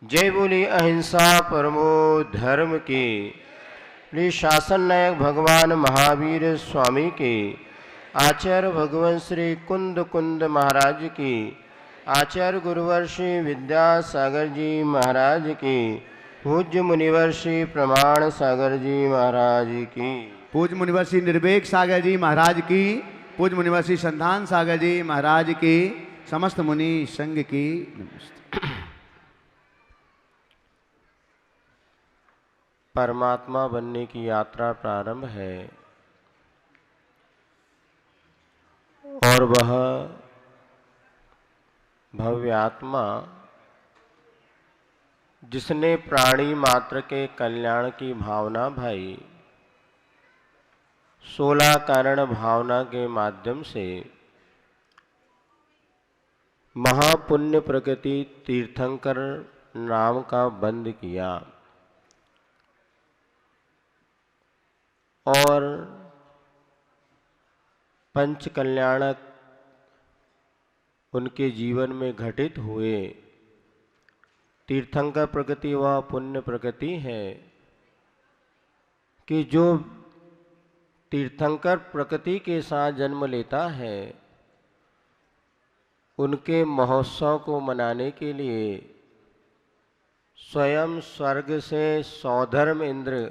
जय बोली अहिंसा परमो धर्म की। श्री शासन नायक भगवान महावीर स्वामी की, आचार्य भगवान श्री कुंद कुंद महाराज की, आचार्य गुरुवर श्री विद्यासागर जी महाराज की, पूज्य मुनिवर श्री प्रमाण सागर जी महाराज की, पूज्य मुनिवर श्री निर्वेक सागर जी महाराज की, पूज्य मुनिवर श्री संधान सागर जी महाराज की, समस्त मुनि संघ की नमस्ते। परमात्मा बनने की यात्रा प्रारंभ है और वह भव्य आत्मा जिसने प्राणी मात्र के कल्याण की भावना भाई 16 कारण भावना के माध्यम से महापुण्य प्रकृति तीर्थंकर नाम का बंद किया और पंच कल्याणक उनके जीवन में घटित हुए। तीर्थंकर प्रकृति वह पुण्य प्रकृति है कि जो तीर्थंकर प्रकृति के साथ जन्म लेता है उनके महोत्सव को मनाने के लिए स्वयं स्वर्ग से सौधर्म इंद्र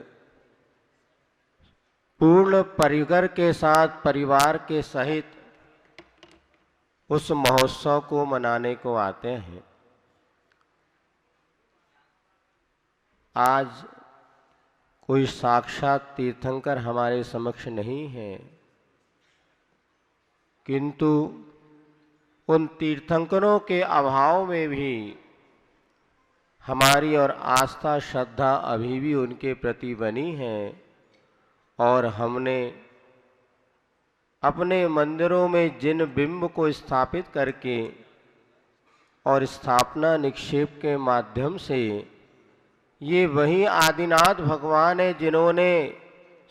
पूर्ण परिकर के साथ परिवार के सहित उस महोत्सव को मनाने को आते हैं। आज कोई साक्षात तीर्थंकर हमारे समक्ष नहीं है, किंतु उन तीर्थंकरों के अभाव में भी हमारी और आस्था श्रद्धा अभी भी उनके प्रति बनी है और हमने अपने मंदिरों में जिन बिंब को स्थापित करके और स्थापना निक्षेप के माध्यम से ये वही आदिनाथ भगवान है जिन्होंने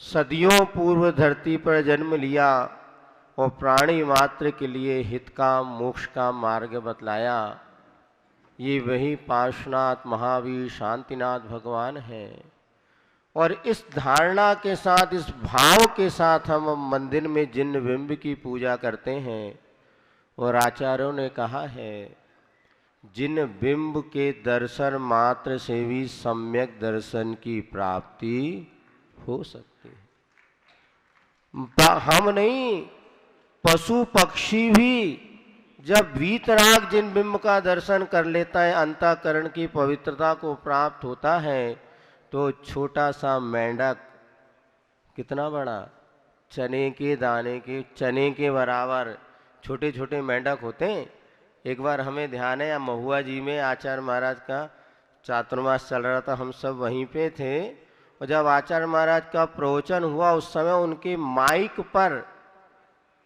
सदियों पूर्व धरती पर जन्म लिया और प्राणी मात्र के लिए हित का मोक्ष का मार्ग बतलाया। ये वही पार्श्वनाथ महावीर शांतिनाथ भगवान हैं और इस धारणा के साथ, इस भाव के साथ हम मंदिर में जिन बिंब की पूजा करते हैं और आचार्यों ने कहा है जिन बिंब के दर्शन मात्र से भी सम्यक दर्शन की प्राप्ति हो सकती है। हम नहीं, पशु पक्षी भी जब वीतराग जिन बिंब का दर्शन कर लेता है, अंतःकरण की पवित्रता को प्राप्त होता है, तो छोटा सा मेंढक कितना बड़ा, चने के दाने के चने के बराबर छोटे छोटे मेंढक होते हैं। एक बार हमें ध्यान है, महुआ जी में आचार्य महाराज का चातुर्मास चल रहा था, हम सब वहीं पे थे और जब आचार्य महाराज का प्रवचन हुआ उस समय उनके माइक पर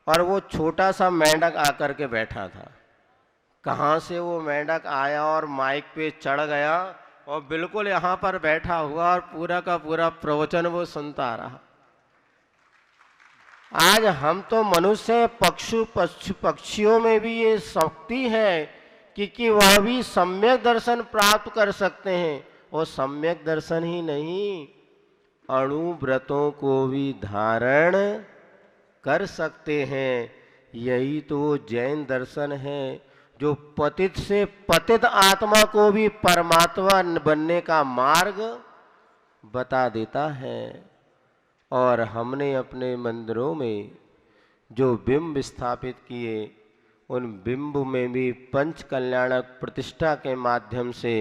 और वो छोटा सा मेंढक आकर के बैठा था। कहाँ से वो मेंढक आया और माइक पे चढ़ गया और बिल्कुल यहाँ पर बैठा हुआ और पूरा का पूरा प्रवचन वो सुनता रहा। आज हम तो मनुष्य पक्षियों में भी ये शक्ति है कि वह भी सम्यक दर्शन प्राप्त कर सकते हैं और सम्यक दर्शन ही नहीं, अणुव्रतों को भी धारण कर सकते हैं। यही तो जैन दर्शन है जो पतित से पतित आत्मा को भी परमात्मा बनने का मार्ग बता देता है। और हमने अपने मंदिरों में जो बिंब स्थापित किए उन बिंब में भी पंच कल्याणक प्रतिष्ठा के माध्यम से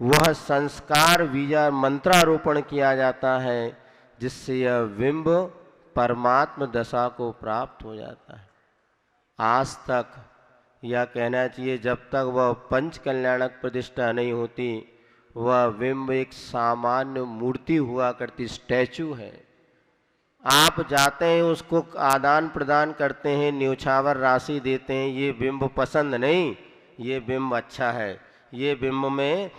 वह संस्कार बीजा मंत्रारोपण किया जाता है जिससे यह बिंब परमात्म दशा को प्राप्त हो जाता है। आज तक यह कहना चाहिए जब तक वह पंच कल्याणक प्रतिष्ठा नहीं होती वह बिंब एक सामान्य मूर्ति हुआ करती, स्टैचू है। आप जाते हैं उसको आदान प्रदान करते हैं, न्योछावर राशि देते हैं, ये बिंब पसंद नहीं, ये बिंब अच्छा है, ये बिंब में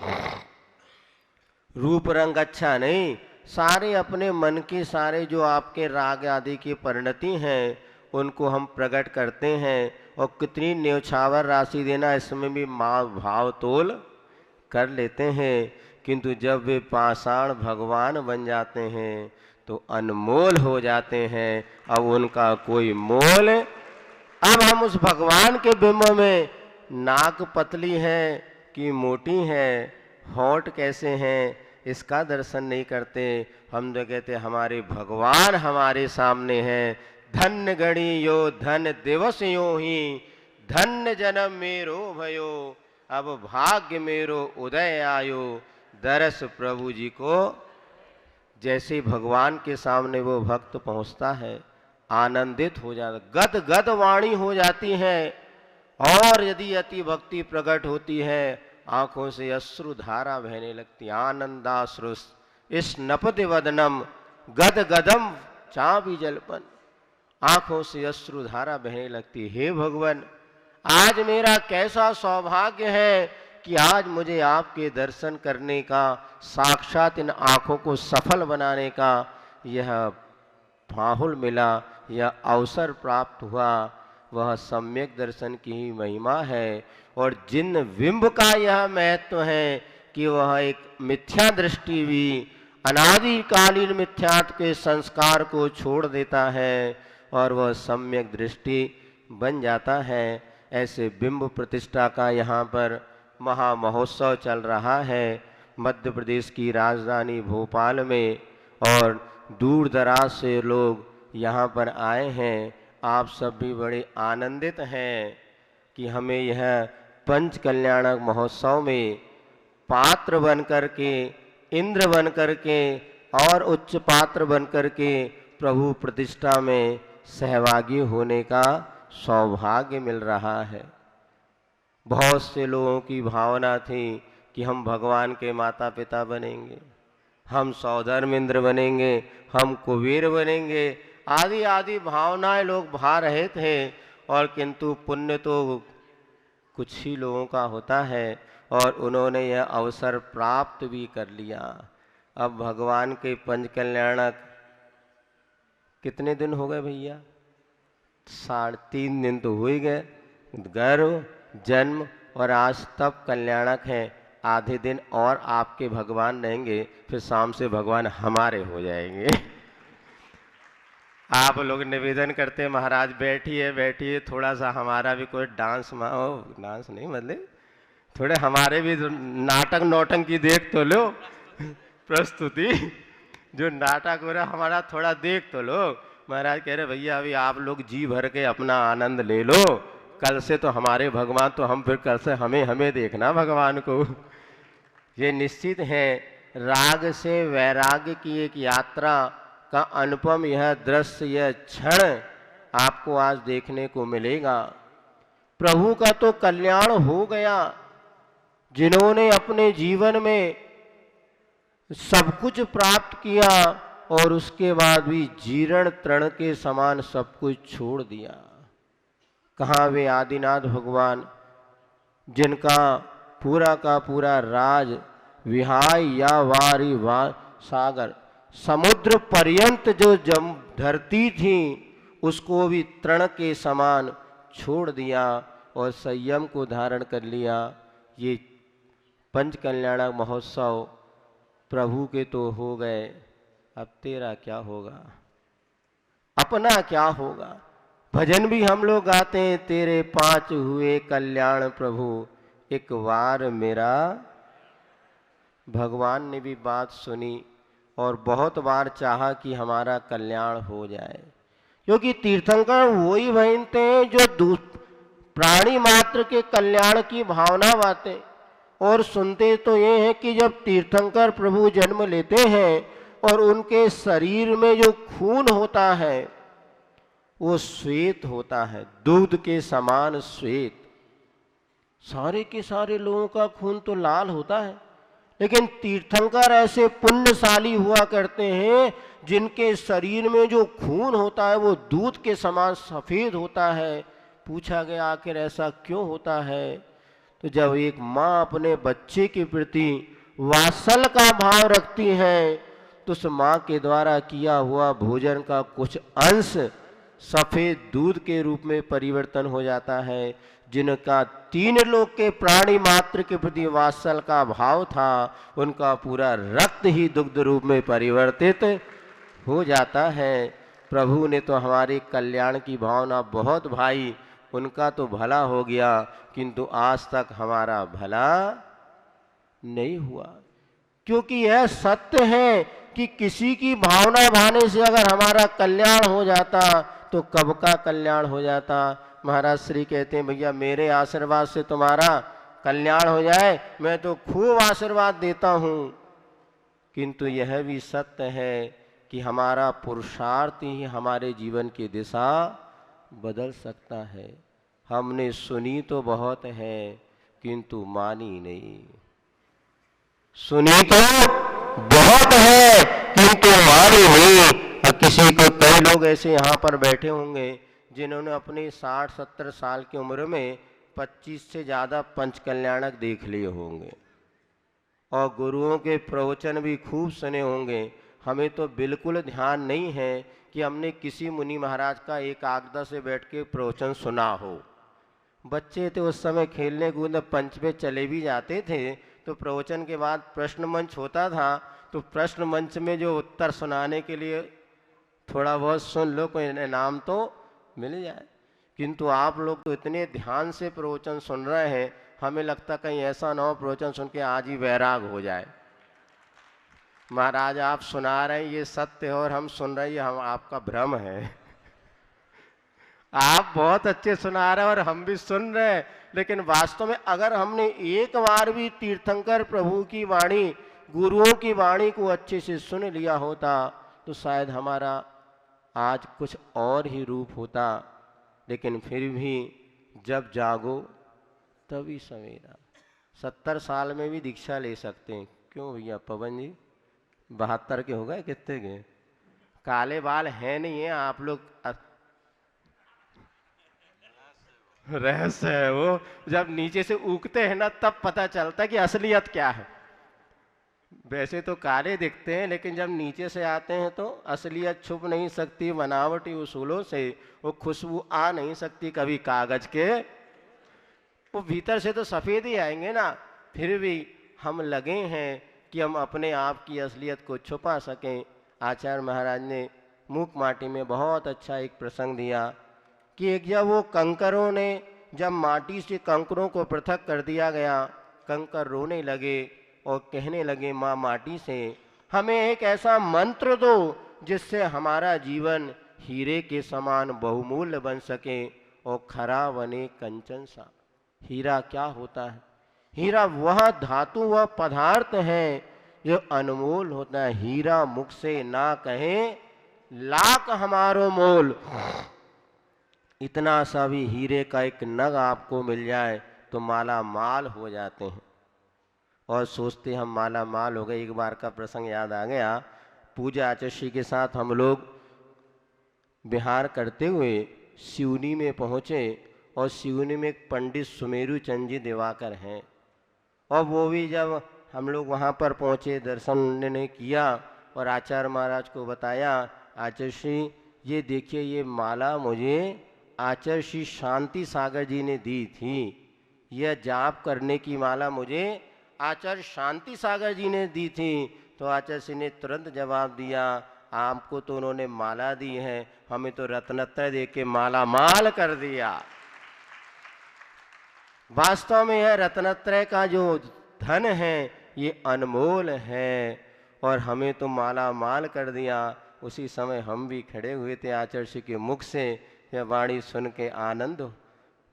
रूप रंग अच्छा नहीं, सारे अपने मन के सारे जो आपके राग आदि की परिणति हैं उनको हम प्रकट करते हैं और कितनी न्योछावर राशि देना इसमें भी भाव तोल कर लेते हैं, किंतु जब वे पाषाण भगवान बन जाते हैं तो अनमोल हो जाते हैं। अब उनका कोई मोल। अब हम उस भगवान के बिंब में नाक पतली है कि मोटी है, होंठ कैसे हैं, इसका दर्शन नहीं करते। हम तो कहते हमारे भगवान हमारे सामने हैं। धन्य गणी यो धन दिवस यो ही, धन्य जन्म मेरो भयो, अब भाग्य मेरो उदय आयो, दरस प्रभु जी को। जैसे भगवान के सामने वो भक्त पहुंचता है, आनंदित हो जाता, गद गद वाणी हो जाती है। और यदि अति भक्ति प्रकट होती है, आंखों से अश्रु धारा बहने लगती, आनंदाश्रु इस नपति वदनम गद गदम चापी जलपन। आंखों से अश्रु धारा बहने लगती, हे भगवान, आज मेरा कैसा सौभाग्य है कि आज मुझे आपके दर्शन करने का, साक्षात इन आंखों को सफल बनाने का यह माहौल मिला, यह अवसर प्राप्त हुआ। वह सम्यक दर्शन की ही महिमा है। और जिन बिंब का यह महत्व है कि वह एक मिथ्या दृष्टि भी अनादिकालीन मिथ्यात्व के संस्कार को छोड़ देता है और वह सम्यक दृष्टि बन जाता है। ऐसे बिंब प्रतिष्ठा का यहाँ पर महामहोत्सव चल रहा है मध्य प्रदेश की राजधानी भोपाल में, और दूर दराज से लोग यहाँ पर आए हैं। आप सब भी बड़े आनंदित हैं कि हमें यह पंच कल्याणक महोत्सव में पात्र बन कर के, इंद्र बन कर के और उच्च पात्र बन कर के प्रभु प्रतिष्ठा में सहभागी होने का सौभाग्य मिल रहा है। बहुत से लोगों की भावना थी कि हम भगवान के माता पिता बनेंगे, हम सौधर्म इंद्र बनेंगे, हम कुबेर बनेंगे, आदि आदि भावनाएं लोग भा रहे थे। और किंतु पुण्य तो कुछ ही लोगों का होता है और उन्होंने यह अवसर प्राप्त भी कर लिया। अब भगवान के पंच कल्याणक कितने दिन हो गए भैया? 3.5 दिन तो हो ही गए। गर्भ, जन्म और आज तब कल्याणक है। आधे दिन और आपके भगवान रहेंगे, फिर शाम से भगवान हमारे हो जाएंगे। आप लोग निवेदन करते महाराज बैठिए बैठिए, थोड़ा सा हमारा भी कोई डांस डांस नहीं मतलब थोड़े हमारे भी नाटक नौटंकी देख तो लो, प्रस्तुति जो नाटक हो रहा हमारा थोड़ा देख तो लो। महाराज कह रहे भैया अभी आप लोग जी भर के अपना आनंद ले लो, कल से तो हमारे भगवान, तो हम फिर कल से हमें देखना भगवान को। ये निश्चित है राग से वैराग्य की एक यात्रा का अनुपम यह दृश्य, यह क्षण आपको आज देखने को मिलेगा। प्रभु का तो कल्याण हो गया, जिन्होंने अपने जीवन में सब कुछ प्राप्त किया और उसके बाद भी जीर्ण तृण के समान सब कुछ छोड़ दिया। कहाँ वे आदिनाथ भगवान, जिनका पूरा का पूरा राज विहाय या वारी सागर समुद्र पर्यंत जो धरती थी उसको भी तृण के समान छोड़ दिया और संयम को धारण कर लिया। ये पंच कल्याणक महोत्सव प्रभु के तो हो गए, अब तेरा क्या होगा, अपना क्या होगा। भजन भी हम लोग गाते हैं, तेरे 5 हुए कल्याण प्रभु एक बार मेरा। भगवान ने भी बात सुनी और बहुत बार चाहा कि हमारा कल्याण हो जाए, क्योंकि तीर्थंकर वही भजनते हैं जो प्राणी मात्र के कल्याण की भावना बातें। और सुनते तो ये है कि जब तीर्थंकर प्रभु जन्म लेते हैं और उनके शरीर में जो खून होता है वो श्वेत होता है, दूध के समान श्वेत। सारे के सारे लोगों का खून तो लाल होता है, लेकिन तीर्थंकर ऐसे पुण्यशाली हुआ करते हैं जिनके शरीर में जो खून होता है वो दूध के समान सफेद होता है। पूछा गया आखिर ऐसा क्यों होता है, तो जब एक माँ अपने बच्चे के प्रति वात्सल का भाव रखती है तो उस माँ के द्वारा किया हुआ भोजन का कुछ अंश सफेद दूध के रूप में परिवर्तन हो जाता है। जिनका तीन लोक के प्राणी मात्र के प्रति वात्सल का भाव था, उनका पूरा रक्त ही दुग्ध रूप में परिवर्तित हो जाता है। प्रभु ने तो हमारे कल्याण की भावना बहुत भाई, उनका तो भला हो गया, किंतु आज तक हमारा भला नहीं हुआ। क्योंकि यह सत्य है कि किसी की भावना भाने से अगर हमारा कल्याण हो जाता तो कब का कल्याण हो जाता। महाराज श्री कहते हैं, भैया मेरे आशीर्वाद से तुम्हारा कल्याण हो जाए, मैं तो खूब आशीर्वाद देता हूँ। किंतु यह भी सत्य है कि हमारा पुरुषार्थ ही हमारे जीवन की दिशा बदल सकता है। हमने सुनी तो बहुत है, किंतु मानी नहीं। सुनी तो बहुत है, किंतु मानी नहीं। और किसी को, कई लोग ऐसे यहाँ पर बैठे होंगे जिन्होंने अपनी 60-70 साल की उम्र में 25 से ज़्यादा पंचकल्याणक देख लिए होंगे और गुरुओं के प्रवचन भी खूब सुने होंगे। हमें तो बिल्कुल ध्यान नहीं है कि हमने किसी मुनि महाराज का एकाग्रता से बैठ के प्रवचन सुना हो। बच्चे थे उस समय, खेलने कूदने पंच पे चले भी जाते थे, तो प्रवचन के बाद प्रश्न मंच होता था, तो प्रश्न मंच में जो उत्तर सुनाने के लिए थोड़ा बहुत सुन लो, कोई इनाम तो मिल जाए। किंतु आप लोग तो इतने ध्यान से प्रवचन सुन रहे हैं, हमें लगता कहीं ऐसा ना हो प्रवचन सुन के आज ही वैराग हो जाए। महाराज आप सुना रहे हैं ये सत्य है और हम सुन रहे हैं ये हम आपका भ्रम है। आप बहुत अच्छे सुना रहे हैं और हम भी सुन रहे हैं, लेकिन वास्तव में अगर हमने एक बार भी तीर्थंकर प्रभु की वाणी, गुरुओं की वाणी को अच्छे से सुन लिया होता तो शायद हमारा आज कुछ और ही रूप होता। लेकिन फिर भी जब जागो तभी सवेरा। 70 साल में भी दीक्षा ले सकते हैं। क्यों भैया पवन जी 72 के हो गए, कितने के? काले बाल हैं नहीं है आप लोग, रहस्य है वो। जब नीचे से उगते हैं ना तब पता चलता है कि असलियत क्या है। वैसे तो काले दिखते हैं, लेकिन जब नीचे से आते हैं तो असलियत छुप नहीं सकती। बनावटी उसूलों से वो खुशबू आ नहीं सकती कभी कागज के, वो भीतर से तो सफ़ेद ही आएंगे ना। फिर भी हम लगे हैं कि हम अपने आप की असलियत को छुपा सकें। आचार्य महाराज ने मूक माटी में बहुत अच्छा एक प्रसंग दिया कि एक जब वो कंकरों ने, जब माटी से कंकरों को पृथक कर दिया गया, कंकर रोने लगे और कहने लगे, माँ माटी से हमें एक ऐसा मंत्र दो जिससे हमारा जीवन हीरे के समान बहुमूल्य बन सके और खरा बने कंचन सा। हीरा क्या होता है? हीरा वह धातु, वह पदार्थ है जो अनमोल होता है। हीरा मुख से ना कहे लाख हमारो मोल। इतना सा भी हीरे का एक नग आपको मिल जाए तो माला माल हो जाते हैं और सोचते हम माला माल हो गए। एक बार का प्रसंग याद आ गया, पूजा आचार्य के साथ हम लोग विहार करते हुए सिवनी में पहुँचे और सिवनी में एक पंडित सुमेरु चंद जी दिवाकर हैं, और वो भी जब हम लोग वहाँ पर पहुँचे, दर्शन ने किया और आचार्य महाराज को बताया, आचार्य श्री ये देखिए ये माला मुझे आचार्य श्री शांति सागर जी ने दी थी, यह जाप करने की माला मुझे आचार्य शांति सागर जी ने दी थी। तो आचार्य श्री ने तुरंत जवाब दिया, आपको तो उन्होंने माला दी है, हमें तो रत्नत्रय दे के माला माल कर दिया। वास्तव में यह रत्नत्रय का जो धन है ये अनमोल है और हमें तो माला माल कर दिया। उसी समय हम भी खड़े हुए थे, आचार्य श्री के मुख से यह वाणी सुन के आनंद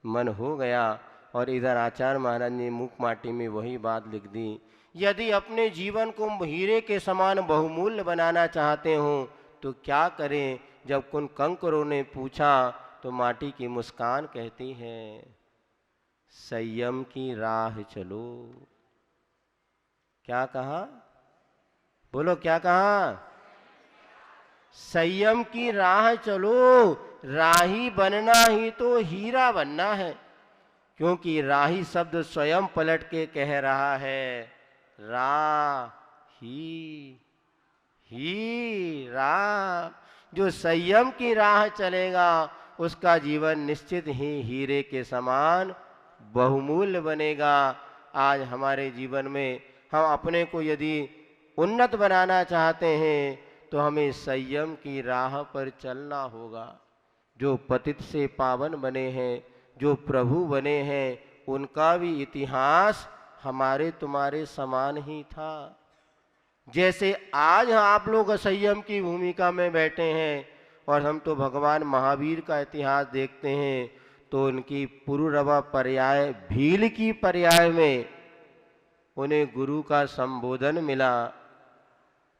मन हो गया। और इधर आचार्य महाराज ने मूक माटी में वही बात लिख दी, यदि अपने जीवन को हीरे के समान बहुमूल्य बनाना चाहते हो तो क्या करें। जब उन कंकरों ने पूछा तो माटी की मुस्कान कहती है, संयम की राह चलो। क्या कहा? बोलो क्या कहा? संयम की राह चलो। राही बनना ही तो हीरा बनना है, क्योंकि राही शब्द स्वयं पलट के कह रहा है ही रा। जो संयम की राह चलेगा उसका जीवन निश्चित ही हीरे के समान बहुमूल्य बनेगा। आज हमारे जीवन में हम अपने को यदि उन्नत बनाना चाहते हैं तो हमें संयम की राह पर चलना होगा। जो पतित से पावन बने हैं, जो प्रभु बने हैं, उनका भी इतिहास हमारे तुम्हारे समान ही था। जैसे आज आप लोग असंयम की भूमिका में बैठे हैं और हम तो भगवान महावीर का इतिहास देखते हैं तो उनकी पुरुरवा पर्याय भील की पर्याय में उन्हें गुरु का संबोधन मिला।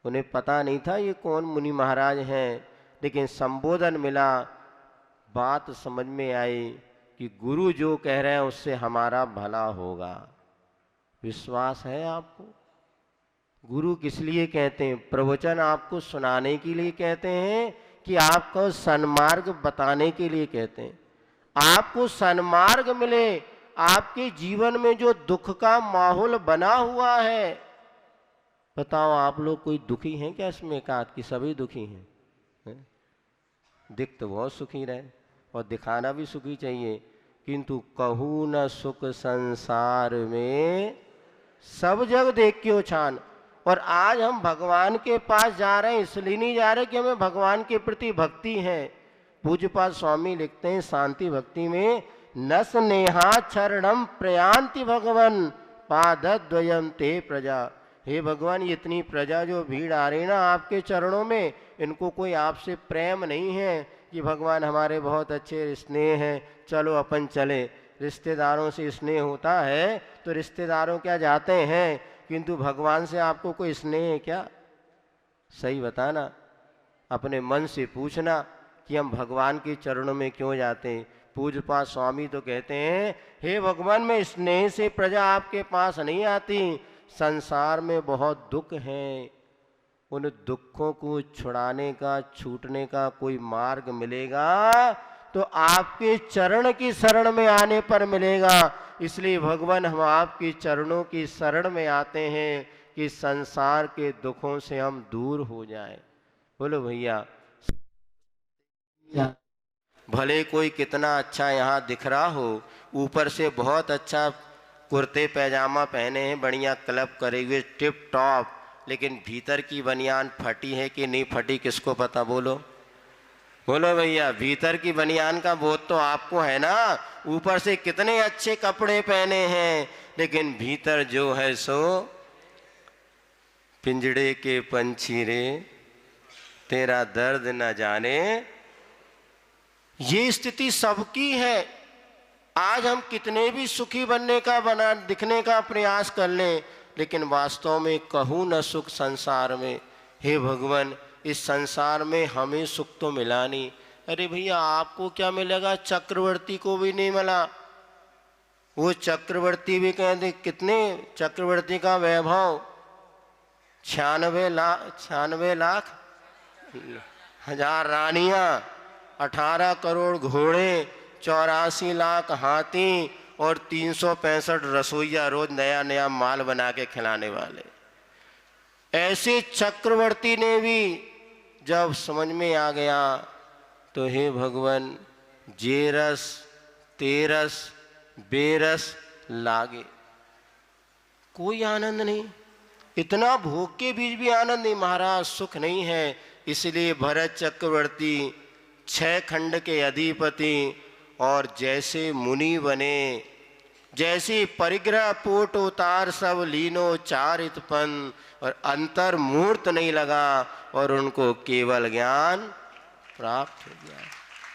उन्हें पता नहीं था ये कौन मुनि महाराज हैं, लेकिन संबोधन मिला। बात समझ में आई कि गुरु जो कह रहे हैं उससे हमारा भला होगा। विश्वास है आपको? गुरु किस लिए कहते हैं? प्रवचन आपको सुनाने के लिए कहते हैं कि आपको सन्मार्ग बताने के लिए कहते हैं? आपको सन्मार्ग मिले, आपके जीवन में जो दुख का माहौल बना हुआ है। बताओ आप लोग कोई दुखी हैं क्या इसमें एकाध की? सभी दुखी हैं? दिख तो बहुत सुखी रहे और दिखाना भी सुखी चाहिए, किंतु कहूँ न सुख संसार में सब जग देख के छान। और आज हम भगवान के पास जा रहे हैं इसलिए नहीं जा रहे कि हमें भगवान के प्रति भक्ति है। पूज्यपाद स्वामी लिखते हैं शांति भक्ति में, न स्नेहा चरणम प्रयांति भगवन पादद्वयम ते प्रजा। हे भगवान, ये इतनी प्रजा जो भीड़ आ रही ना आपके चरणों में, इनको कोई आपसे प्रेम नहीं है कि भगवान हमारे बहुत अच्छे स्नेह हैं, चलो अपन चले। रिश्तेदारों से स्नेह होता है तो रिश्तेदारों क्या जाते हैं, किंतु भगवान से आपको कोई स्नेह है क्या? सही बताना, अपने मन से पूछना कि हम भगवान के चरणों में क्यों जाते हैं। पूज्यपाद स्वामी तो कहते हैं, हे भगवान, मैं स्नेह से प्रजा आपके पास नहीं आती। संसार में बहुत दुख हैं, उन दुखों को छुड़ाने का, छूटने का कोई मार्ग मिलेगा तो आपके चरण की शरण में आने पर मिलेगा। इसलिए भगवान, हम आपके चरणों की शरण में आते हैं कि संसार के दुखों से हम दूर हो जाएं। बोलो भैया, भले कोई कितना अच्छा यहाँ दिख रहा हो, ऊपर से बहुत अच्छा कुर्ते पैजामा पहने हैं, बढ़िया क्लब करे हुए, टिप टॉप, लेकिन भीतर की बनियान फटी है कि नहीं फटी किसको पता? बोलो बोलो भैया, भीतर की बनियान का बोध तो आपको है ना। ऊपर से कितने अच्छे कपड़े पहने हैं, लेकिन भीतर जो है सो पिंजड़े के पंछी रे, तेरा दर्द न जाने। ये स्थिति सबकी है। आज हम कितने भी सुखी बनने का दिखने का प्रयास कर लें, लेकिन वास्तव में कहूँ न सुख संसार में। हे भगवान, इस संसार में हमें सुख तो मिला नहीं। अरे भैया, आपको क्या मिलेगा? चक्रवर्ती को भी नहीं मिला। वो चक्रवर्ती भी कहते कितने चक्रवर्ती का वैभव, 96 लाख हजार रानियां, 18 करोड़ घोड़े, 84 लाख हाथी और 365 रसोइया रोज नया नया माल बना के खिलाने वाले। ऐसे चक्रवर्ती ने भी जब समझ में आ गया तो हे भगवान, जेरस तेरस बेरस लागे, कोई आनंद नहीं। इतना भोग के बीच भी आनंद नहीं महाराज, सुख नहीं है। इसलिए भरत चक्रवर्ती 6 खंड के अधिपति और जैसे मुनि बने, जैसे परिग्रह पोट उतार सब लीनो चारितपन, और अंतर मूर्त नहीं लगा और उनको केवल ज्ञान प्राप्त हो गया।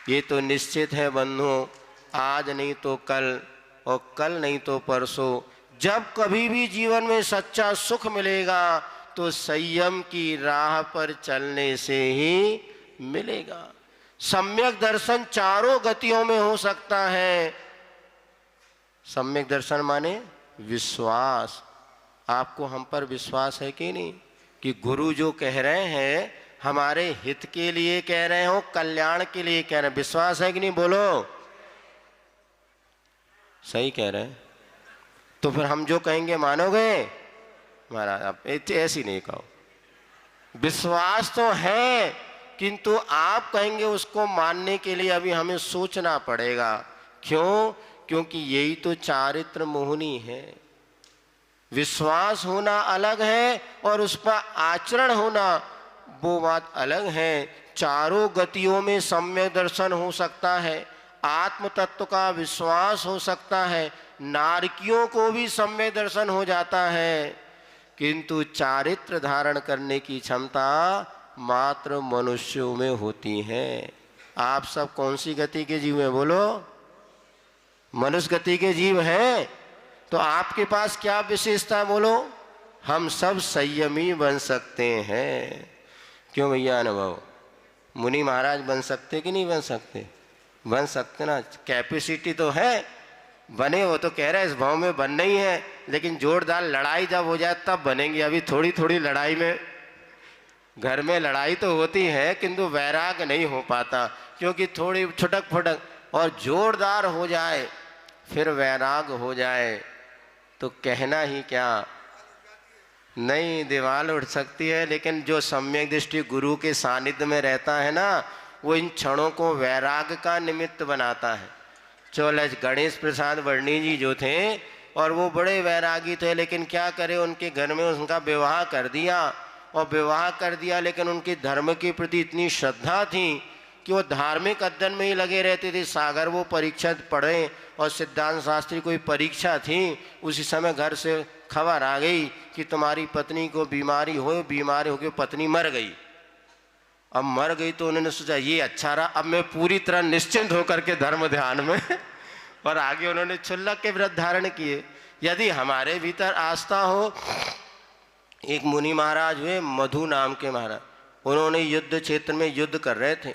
ये तो निश्चित है बंधुओं, आज नहीं तो कल और कल नहीं तो परसों, जब कभी भी जीवन में सच्चा सुख मिलेगा तो संयम की राह पर चलने से ही मिलेगा। सम्यक दर्शन चारों गतियों में हो सकता है। सम्यक दर्शन माने विश्वास। आपको हम पर विश्वास है कि नहीं कि गुरु जो कह रहे हैं हमारे हित के लिए कह रहे हो, कल्याण के लिए कह रहे हैं? विश्वास है कि नहीं? बोलो, सही कह रहे हैं। तो फिर हम जो कहेंगे मानोगे? महाराज आप ऐसी नहीं कहो। विश्वास तो है, किंतु आप कहेंगे उसको मानने के लिए अभी हमें सोचना पड़ेगा। क्यों? क्योंकि यही तो चारित्र मोहनी है। विश्वास होना अलग है और उस पर आचरण होना वो बात अलग है। चारों गतियों में सम्यक दर्शन हो सकता है, आत्म तत्व का विश्वास हो सकता है, नारकियों को भी सम्यक दर्शन हो जाता है, किंतु चारित्र धारण करने की क्षमता मात्र मनुष्यों में होती है। आप सब कौन सी गति के जीव हैं बोलो? मनुष्य गति के जीव हैं। तो आपके पास क्या विशेषता बोलो? हम सब संयमी बन सकते हैं। क्यों भैया अनुभव? मुनि महाराज बन सकते कि नहीं बन सकते? बन सकते ना, कैपेसिटी तो है, बने। वो तो कह रहे हैं इस भाव में बनना ही है, लेकिन जोरदार लड़ाई जब हो जाए तब बनेंगे। अभी थोड़ी थोड़ी लड़ाई में, घर में लड़ाई तो होती है किंतु वैराग नहीं हो पाता, क्योंकि थोड़ी छुटक फुटक और जोरदार हो जाए फिर वैराग हो जाए तो कहना ही क्या। नहीं, दीवार उठ सकती है, लेकिन जो सम्यक दृष्टि गुरु के सानिध्य में रहता है ना, वो इन क्षणों को वैराग का निमित्त बनाता है। चौलज गणेश प्रसाद वर्णी जी जो थे, और वो बड़े वैरागी थे, लेकिन क्या करे, उनके घर में उनका विवाह कर दिया, और विवाह कर दिया लेकिन उनकी धर्म के प्रति इतनी श्रद्धा थी कि वो धार्मिक अध्ययन में ही लगे रहते थे। सागर वो परीक्षा पढ़े, और सिद्धांत शास्त्री कोई परीक्षा थी, उसी समय घर से खबर आ गई कि तुम्हारी पत्नी को बीमारी होकर पत्नी मर गई। अब मर गई तो उन्होंने सोचा ये अच्छा रहा, अब मैं पूरी तरह निश्चिंत होकर के धर्म ध्यान में और आगे उन्होंने क्षुल्लक के व्रत धारण किए। यदि हमारे भीतर आस्था हो, एक मुनि महाराज हुए मधु नाम के महाराज, उन्होंने युद्ध क्षेत्र में युद्ध कर रहे थे,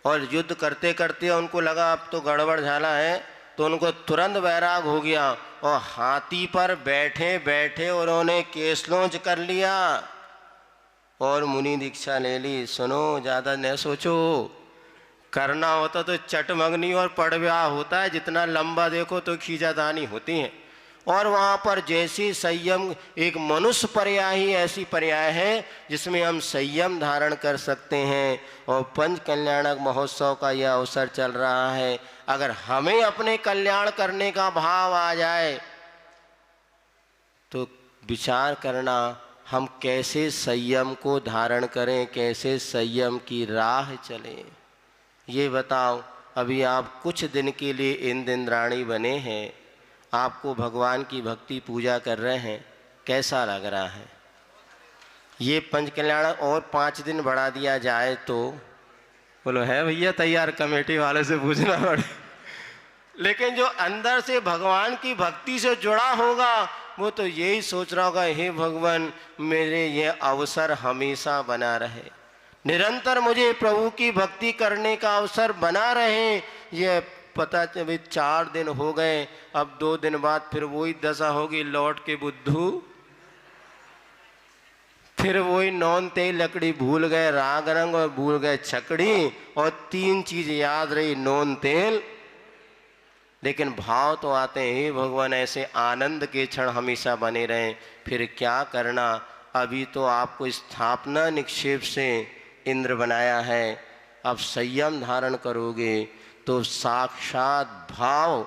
और युद्ध करते करते उनको लगा अब तो गड़बड़ झाला है, तो उनको तुरंत वैराग हो गया, और हाथी पर बैठे बैठे उन्होंने केस लॉन्च कर लिया और मुनि दीक्षा ले ली। सुनो, ज़्यादा न सोचो, करना होता तो चटमगनी और पड़व्याह होता है, जितना लंबा देखो तो खींचातानी होती है। और वहाँ पर जैसी संयम, एक मनुष्य पर्याय ही ऐसी पर्याय है जिसमें हम संयम धारण कर सकते हैं। और पंच कल्याणक महोत्सव का यह अवसर चल रहा है, अगर हमें अपने कल्याण करने का भाव आ जाए तो विचार करना हम कैसे संयम को धारण करें, कैसे संयम की राह चलें। ये बताओ, अभी आप कुछ दिन के लिए इंद्राणी बने हैं, आपको भगवान की भक्ति पूजा कर रहे हैं, कैसा लग रहा है? ये पंच कल्याण और 5 दिन बढ़ा दिया जाए तो बोलो है भैया तैयार? कमेटी वाले से पूछना पड़े। लेकिन जो अंदर से भगवान की भक्ति से जुड़ा होगा वो तो यही सोच रहा होगा, हे भगवान मेरे ये अवसर हमेशा बना रहे, निरंतर मुझे प्रभु की भक्ति करने का अवसर बना रहे। ये पता चले 4 दिन हो गए, अब 2 दिन बाद फिर वही दशा होगी, लौट के बुद्धू फिर वही नौन तेल लकड़ी भूल गए, राग रंग और भूल गए छकड़ी, और 3 चीज याद रही, नौन तेल। लेकिन भाव तो आते हैं, हे भगवान ऐसे आनंद के क्षण हमेशा बने रहें। फिर क्या करना, अभी तो आपको स्थापना निक्षेप से इंद्र बनाया है, अब संयम धारण करोगे तो साक्षात भाव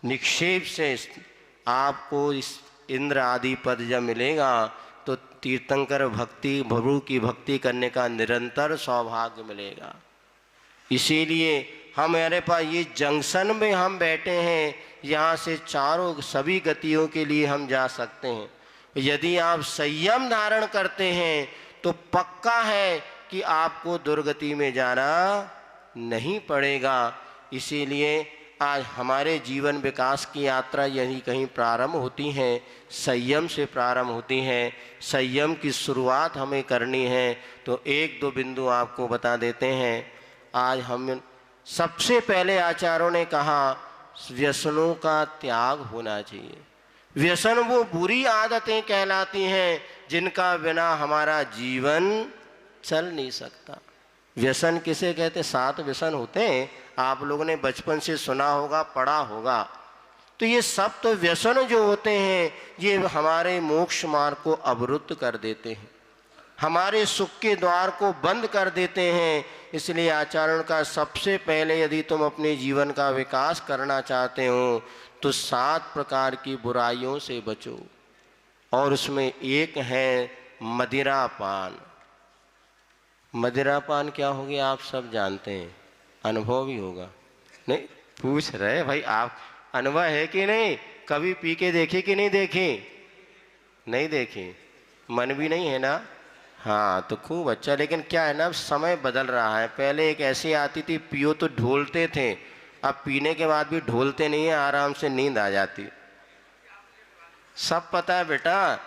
निक्षेप से आपको इस इंद्र आदि पद जब मिलेगा तो तीर्थंकर भक्ति, प्रभु की भक्ति करने का निरंतर सौभाग्य मिलेगा। इसीलिए हमारे पास ये जंक्शन में हम बैठे हैं, यहाँ से चारों सभी गतियों के लिए हम जा सकते हैं। यदि आप संयम धारण करते हैं तो पक्का है कि आपको दुर्गति में जाना नहीं पड़ेगा। इसीलिए आज हमारे जीवन विकास की यात्रा यही कहीं प्रारंभ होती है, संयम से प्रारंभ होती है। संयम की शुरुआत हमें करनी है तो 1-2 बिंदु आपको बता देते हैं। आज हम सबसे पहले आचार्यों ने कहा व्यसनों का त्याग होना चाहिए। व्यसन वो बुरी आदतें कहलाती हैं जिनका बिना हमारा जीवन चल नहीं सकता। व्यसन किसे कहते? 7 व्यसन होते हैं, आप लोगों ने बचपन से सुना होगा, पढ़ा होगा। तो ये सब तो व्यसन जो होते हैं ये हमारे मोक्ष मार्ग को अवरुद्ध कर देते हैं। हमारे सुख के द्वार को बंद कर देते हैं। इसलिए आचरण का सबसे पहले यदि तुम अपने जीवन का विकास करना चाहते हो तो 7 प्रकार की बुराइयों से बचो, और उसमें एक है मदिरापान। मदिरापान क्या हो गया आप सब जानते हैं, अनुभव भी होगा। नहीं पूछ रहे भाई, आप अनुभव है कि नहीं? कभी पी के देखे कि नहीं देखे? नहीं देखे, मन भी नहीं है ना? हाँ तो खूब अच्छा। लेकिन क्या है ना, अब समय बदल रहा है। पहले एक ऐसी आती थी, पियो तो ढोलते थे, अब पीने के बाद भी ढोलते नहीं है, आराम से नींद आ जाती। सब पता है बेटा।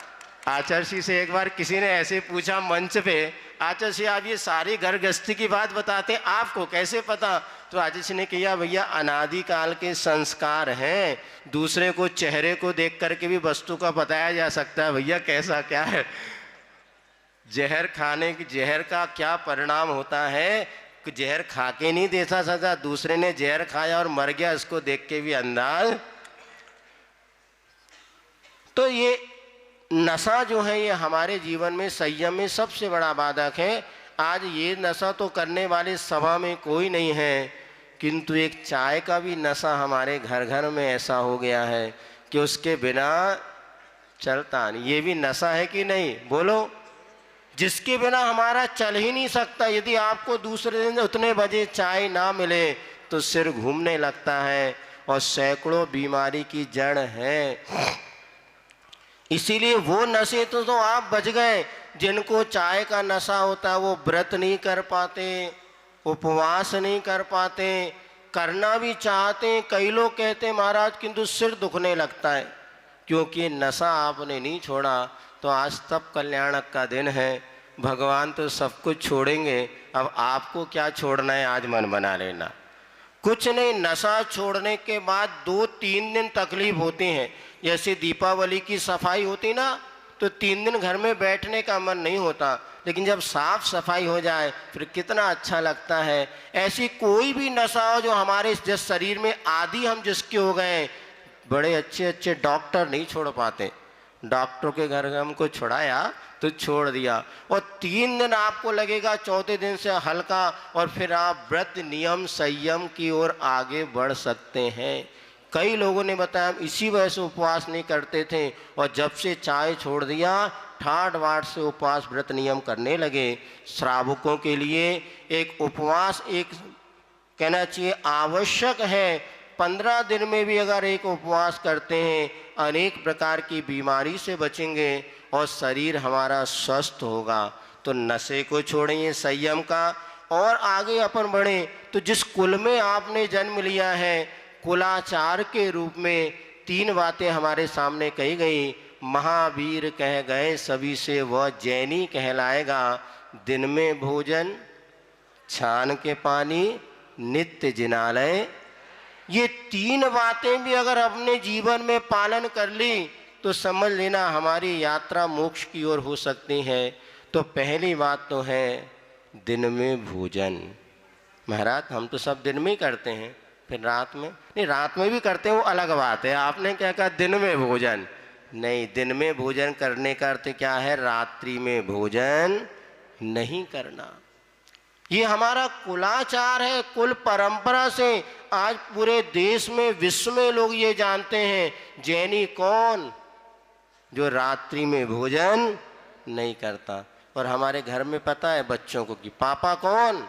आचार्य से एक बार किसी ने ऐसे पूछा मंच पे, आचार्य आप ये सारी घर गृहस्थी की बात बताते हैं, आपको कैसे पता? तो आचार्य ने कहा भैया अनादिकाल के संस्कार हैं, दूसरे को चेहरे को देख करके भी वस्तु का बताया जा सकता है भैया कैसा क्या है। जहर खाने की, जहर का क्या परिणाम होता है कि जहर खा के नहीं देखा सजा, दूसरे ने जहर खाया और मर गया, इसको देख के भी अंदाज। तो ये नशा जो है ये हमारे जीवन में संयम में सबसे बड़ा बाधक है। आज ये नशा तो करने वाले सभा में कोई नहीं है, किंतु एक चाय का भी नशा हमारे घर घर में ऐसा हो गया है कि उसके बिना चलता नहीं। ये भी नशा है कि नहीं बोलो? जिसके बिना हमारा चल ही नहीं सकता। यदि आपको दूसरे दिन उतने बजे चाय ना मिले तो सिर घूमने लगता है, और सैकड़ों बीमारी की जड़ है। इसीलिए वो नशे तो आप बच गए। जिनको चाय का नशा होता है वो व्रत नहीं कर पाते, उपवास नहीं कर पाते, करना भी चाहते हैं। कई लोग कहते हैं महाराज किंतु सिर दुखने लगता है, क्योंकि नशा आपने नहीं छोड़ा। तो आज तब कल्याणक का दिन है, भगवान तो सब कुछ छोड़ेंगे, अब आपको क्या छोड़ना है आज मन बना लेना। कुछ नहीं, नशा छोड़ने के बाद 2-3 दिन तकलीफ होती हैं। जैसे दीपावली की सफाई होती ना, तो 3 दिन घर में बैठने का मन नहीं होता, लेकिन जब साफ सफाई हो जाए फिर कितना अच्छा लगता है। ऐसी कोई भी नशा हो जो हमारे जिस शरीर में आदि हम जिसके हो गए, बड़े अच्छे अच्छे डॉक्टर नहीं छोड़ पाते। डॉक्टरों के घर हमको छुड़ाया तो छोड़ दिया, और 3 दिन आपको लगेगा, चौथे दिन से हल्का, और फिर आप व्रत नियम संयम की ओर आगे बढ़ सकते हैं। कई लोगों ने बताया हम इसी वजह से उपवास नहीं करते थे, और जब से चाय छोड़ दिया ठाट बाट से उपवास व्रत नियम करने लगे। श्रावकों के लिए एक उपवास एक कहना चाहिए आवश्यक है। 15 दिन में भी अगर एक उपवास करते हैं, अनेक प्रकार की बीमारी से बचेंगे और शरीर हमारा स्वस्थ होगा। तो नशे को छोड़िए, संयम का, और आगे अपन बढ़े। तो जिस कुल में आपने जन्म लिया है, कुलाचार के रूप में 3 बातें हमारे सामने कही गई। महावीर कह गए सभी से वह जैनी कहलाएगा, दिन में भोजन, छान के पानी, नित्य जिनालय। ये 3 बातें भी अगर अपने जीवन में पालन कर ली तो समझ लेना हमारी यात्रा मोक्ष की ओर हो सकती है। तो पहली बात तो है दिन में भोजन। महाराज हम तो सब दिन में ही करते हैं, फिर रात में नहीं, रात में भी करते हैं वो अलग बात है। आपने क्या कहा दिन में भोजन? नहीं, दिन में भोजन करने का अर्थ क्या है? रात्रि में भोजन नहीं करना। ये हमारा कुलाचार है, कुल परंपरा से आज पूरे देश में विश्व में लोग ये जानते हैं जैनी कौन, जो रात्रि में भोजन नहीं करता। और हमारे घर में पता है बच्चों को कि पापा कौन,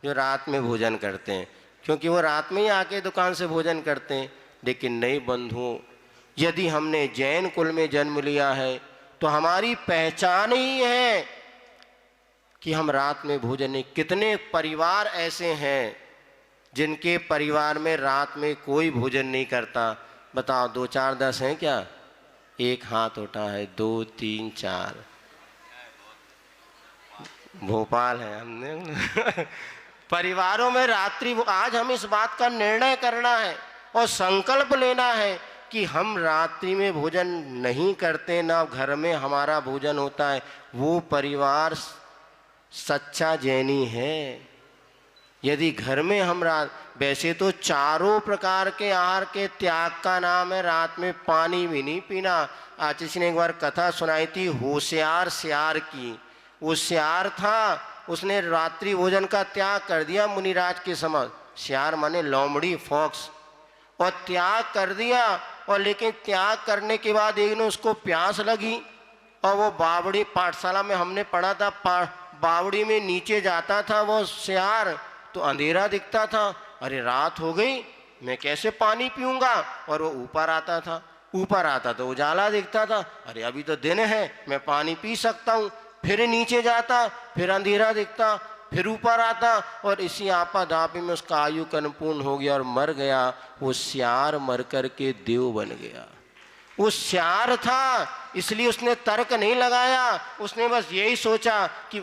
जो रात में भोजन करते हैं, क्योंकि वो रात में ही आके दुकान से भोजन करते हैं। लेकिन नहीं बंधुओं, यदि हमने जैन कुल में जन्म लिया है तो हमारी पहचान ही है कि हम रात में भोजन नहीं। कितने परिवार ऐसे हैं जिनके परिवार में रात में कोई भोजन नहीं करता? बताओ, 2 4 10 हैं क्या? एक हाथ उठा है, 2 3 4 भोपाल है हमने। परिवारों में रात्रि, आज हम इस बात का निर्णय करना है और संकल्प लेना है कि हम रात्रि में भोजन नहीं करते, ना घर में हमारा भोजन होता है। वो परिवार सच्चा जैनी है। यदि घर में हम वैसे तो चारों प्रकार के आहार के त्याग का नाम है रात में पानी भी नहीं पीना। आशीष ने एक बार कथा सुनाई थी होशियार सियार की। वो सियार था, उसने रात्रि भोजन का त्याग कर दिया मुनिराज के समक्ष। सियार माने लोमड़ी, फॉक्स, और त्याग कर दिया। और लेकिन त्याग करने के बाद एक दिन उसको प्यास लगी और वो बावड़ी, पाठशाला में हमने पढ़ा था, बावड़ी में नीचे जाता था वो सियार तो अंधेरा दिखता था, अरे रात हो गई, मैं कैसे पानी पीऊँगा। और वो ऊपर आता था, ऊपर आता तो उजाला दिखता था, अरे अभी तो दिन है, मैं पानी पी सकता हूँ। फिर नीचे जाता, फिर अंधेरा दिखता, फिर ऊपर आता, और इसी आपाधापी में उसका आयु कर्णपूर्ण हो गया और मर गया। वो सियार मर कर के देव बन गया। वो सियार था, इसलिए उसने तर्क नहीं लगाया, उसने बस यही सोचा कि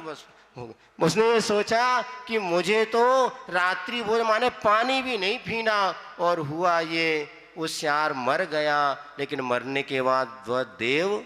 उसने ये सोचा कि मुझे तो रात्रि भोजन माने पानी भी नहीं पीना। और हुआ ये, वो सियार मर गया, लेकिन मरने के बाद वह देव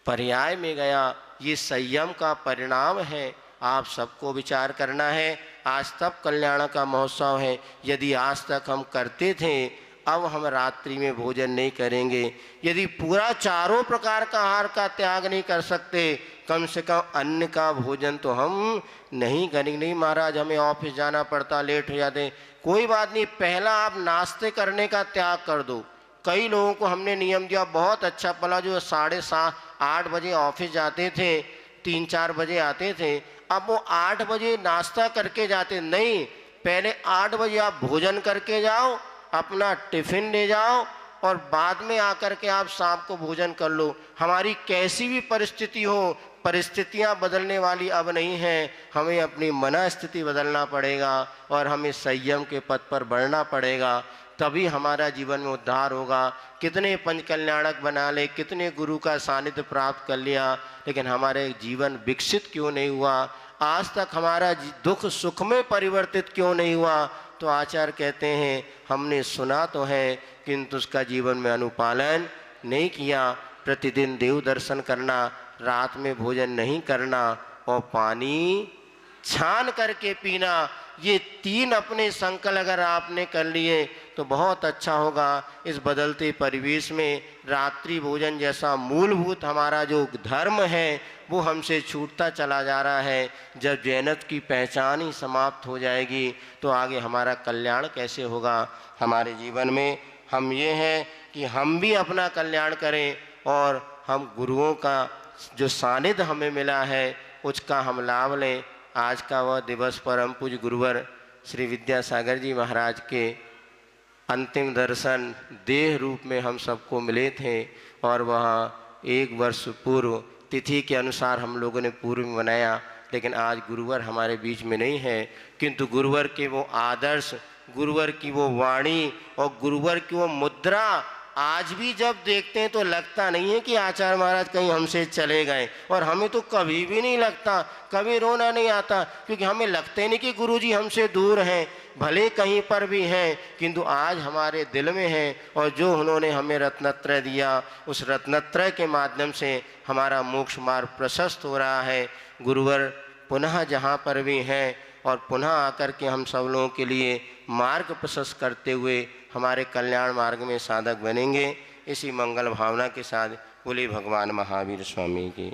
पर्याय में गया। ये संयम का परिणाम है। आप सबको विचार करना है। आज तब कल्याण का महोत्सव है। यदि आज तक हम करते थे, अब हम रात्रि में भोजन नहीं करेंगे। यदि पूरा चारों प्रकार का आहार का त्याग नहीं कर सकते, कम से कम अन्न का भोजन तो हम नहीं करेंगे। नहीं महाराज, हमें ऑफिस जाना पड़ता, लेट हो जाते, कोई बात नहीं, पहला आप नाश्ते करने का त्याग कर दो। कई लोगों को हमने नियम दिया, बहुत अच्छा पला, जो 7:30-8 बजे ऑफिस जाते थे, 3-4 बजे आते थे, अब वो 8 बजे नाश्ता करके जाते नहीं, पहले 8 बजे आप भोजन करके जाओ, अपना टिफिन ले जाओ, और बाद में आकर के आप शाम को भोजन कर लो। हमारी कैसी भी परिस्थिति हो, परिस्थितियां बदलने वाली अब नहीं हैं, हमें अपनी मनस्थिति बदलना पड़ेगा और हमें संयम के पथ पर बढ़ना पड़ेगा, तभी हमारा जीवन में उद्धार होगा। कितने पंच कल्याणक बना ले, कितने गुरु का सानिध्य प्राप्त कर लिया, लेकिन हमारे जीवन विकसित क्यों नहीं हुआ, आज तक हमारा दुख सुख में परिवर्तित क्यों नहीं हुआ। तो आचार्य कहते हैं, हमने सुना तो है किंतु उसका जीवन में अनुपालन नहीं किया। प्रतिदिन देव दर्शन करना, रात में भोजन नहीं करना और पानी छान करके पीना, ये 3 अपने संकल्प अगर आपने कर लिए तो बहुत अच्छा होगा। इस बदलते परिवेश में रात्रि भोजन जैसा मूलभूत हमारा जो धर्म है वो हमसे छूटता चला जा रहा है। जब जैनत की पहचान ही समाप्त हो जाएगी तो आगे हमारा कल्याण कैसे होगा। हमारे जीवन में हम ये हैं कि हम भी अपना कल्याण करें और हम गुरुओं का जो सानिध्य हमें मिला है उसका हम लाभ लें। आज का वह दिवस परम पूज्य गुरुवर श्री विद्यासागर जी महाराज के अंतिम दर्शन देह रूप में हम सबको मिले थे और वह 1 वर्ष पूर्व तिथि के अनुसार हम लोगों ने पूर्व में मनाया, लेकिन आज गुरुवर हमारे बीच में नहीं है, किंतु गुरुवर के वो आदर्श, गुरुवर की वो वाणी और गुरुवर की वो मुद्रा आज भी जब देखते हैं तो लगता नहीं है कि आचार्य महाराज कहीं हमसे चले गए, और हमें तो कभी भी नहीं लगता, कभी रोना नहीं आता, क्योंकि हमें लगते नहीं कि गुरुजी हमसे दूर हैं, भले कहीं पर भी हैं किंतु आज हमारे दिल में हैं। और जो उन्होंने हमें रत्नत्रय दिया, उस रत्नत्रय के माध्यम से हमारा मोक्ष मार्ग प्रशस्त हो रहा है। गुरुवर पुनः जहाँ पर भी हैं और पुनः आकर के हम सब लोगों के लिए मार्ग प्रशस्त करते हुए हमारे कल्याण मार्ग में साधक बनेंगे। इसी मंगल भावना के साथ बोले भगवान महावीर स्वामी की।